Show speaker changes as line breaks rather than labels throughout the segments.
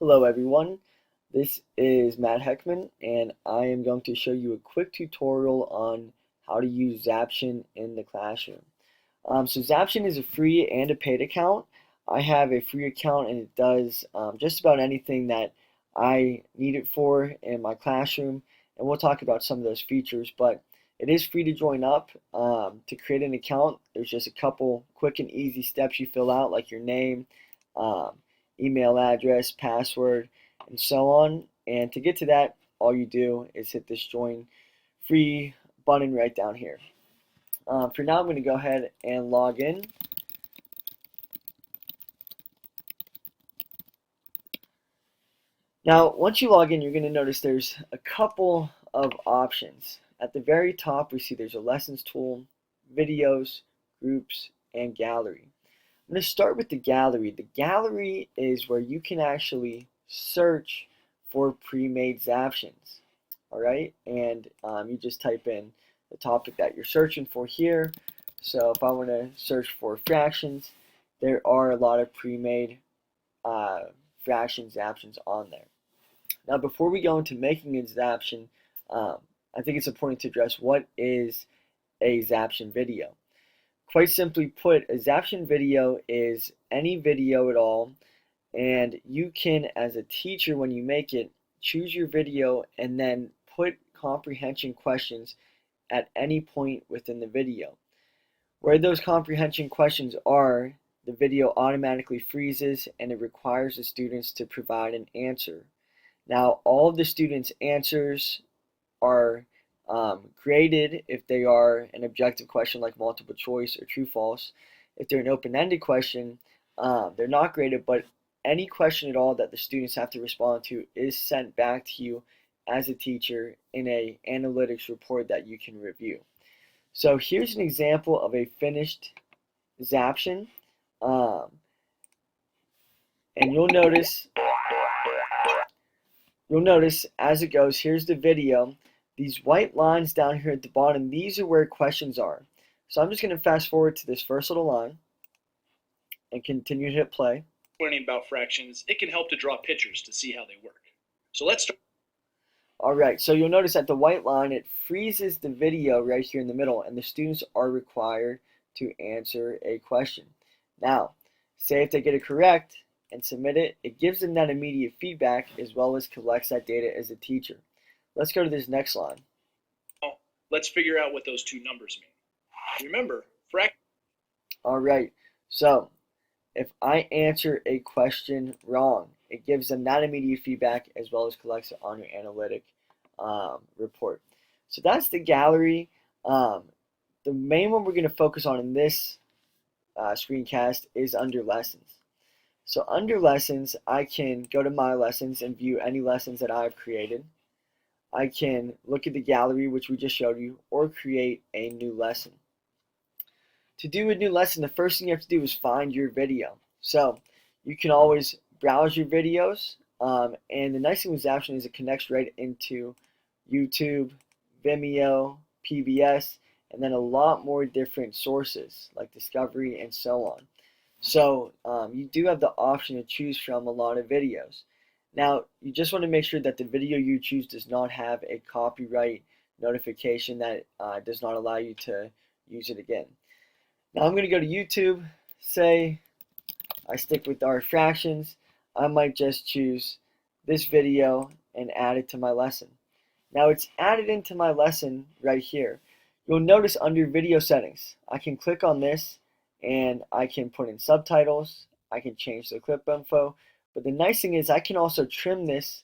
Hello everyone, this is Matt Heckman and I am going to show you a quick tutorial on how to use Zaption in the classroom. So Zaption is a free and a paid account. I have a free account and it does just about anything that I need it for in my classroom, and we'll talk about some of those features, but it is free to join up. To create an account, there's just a couple quick and easy steps you fill out, like your name, um, email address, password, and so on. And to get to that, all you do is hit this join free button right down here. For now, I'm going to go ahead and log in. Now, once you log in, you're going to notice there's a couple of options. At the very top, we see there's a lessons tool, videos, groups, and gallery. I'm going to start with the gallery. The gallery is where you can actually search for pre-made Zaptions. All right, and you just type in the topic that you're searching for here. So if I want to search for fractions, there are a lot of pre-made fraction Zaptions on there. Now, before we go into making a Zaption, I think it's important to address what is a Zaption video. Quite simply put, a Zaption video is any video at all, and you can, as a teacher, when you make it, choose your video and then put comprehension questions at any point within the video. Where those comprehension questions are, the video automatically freezes and it requires the students to provide an answer. Now, all of the students' answers are graded if they are an objective question like multiple choice or true false. If they're an open-ended question, they're not graded, but any question at all that the students have to respond to is sent back to you as a teacher in a analytics report that you can review. So here's an example of a finished Zaption, and you'll notice as it goes, here's the video. These white lines down here at the bottom, these are where questions are. So I'm just going to fast forward to this first little line and continue to hit play.
Learning about fractions, it can help to draw pictures to see how they work. So let's start.
Alright, so you'll notice that the white line, it freezes the video right here in the middle, and the students are required to answer a question. Now, say if they get it correct and submit it, it gives them that immediate feedback as well as collects that data as a teacher. Let's go to this next line.
Now, let's figure out what those two numbers mean. Remember, fractions.
Alright, so if I answer a question wrong, it gives them that immediate feedback as well as collects it on your analytic report. So that's the gallery. The main one we're going to focus on in this screencast is under lessons. So under lessons, I can go to my lessons and view any lessons that I've created. I can look at the gallery, which we just showed you, or create a new lesson. To do a new lesson, the first thing you have to do is find your video. So you can always browse your videos, and the nice thing with Zaption is it connects right into YouTube, Vimeo, PBS, and then a lot more different sources like Discovery and so on. So you do have the option to choose from a lot of videos. Now, you just want to make sure that the video you choose does not have a copyright notification that does not allow you to use it again. Now I'm going to go to YouTube, say I stick with our fractions. I might just choose this video and add it to my lesson. Now it's added into my lesson right here. You'll notice under video settings, I can click on this and I can put in subtitles, I can change the clip info, but the nice thing is I can also trim this.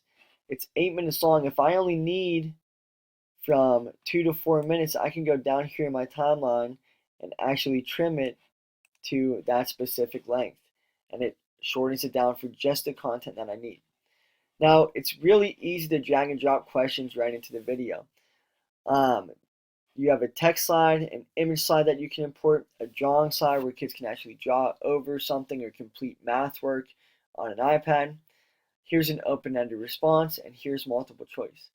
It's 8 minutes long. If I only need from 2 to 4 minutes, I can go down here in my timeline and actually trim it to that specific length, and it shortens it down for just the content that I need. Now it's really easy to drag and drop questions right into the video. You have a text slide, an image slide that you can import, a drawing slide where kids can actually draw over something or complete math work on an iPad. Here's an open-ended response, and here's multiple choice.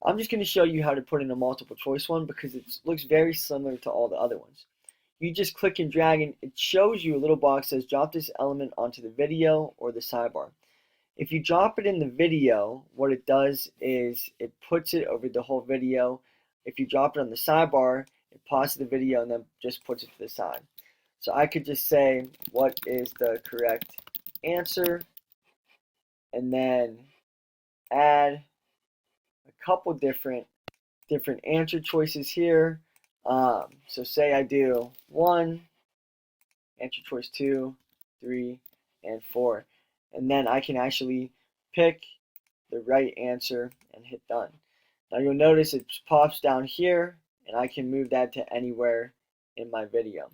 I'm just going to show you how to put in a multiple choice one because it looks very similar to all the other ones. You just click and drag and it shows you a little box that says drop this element onto the video or the sidebar. If you drop it in the video, what it does is it puts it over the whole video. If you drop it on the sidebar, it pauses the video and then just puts it to the side. So I could just say, what is the correct answer? And then add a couple different answer choices here. So say I do 1, answer choice 2, 3, and 4. And then I can actually pick the right answer and hit done. Now you'll notice it pops down here, and I can move that to anywhere in my video.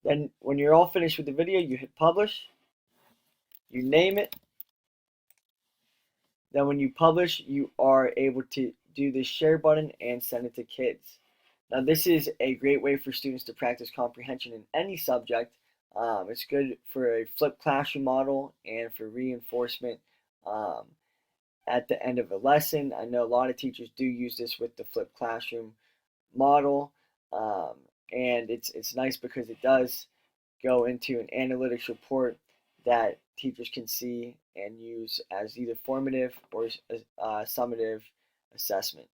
Then when you're all finished with the video, you hit publish, you name it. Then when you publish, you are able to do the share button and send it to kids. Now this is a great way for students to practice comprehension in any subject. It's good for a flipped classroom model and for reinforcement at the end of a lesson. I know a lot of teachers do use this with the flipped classroom model, and it's nice because it does go into an analytics report that teachers can see and use as either formative or summative assessment.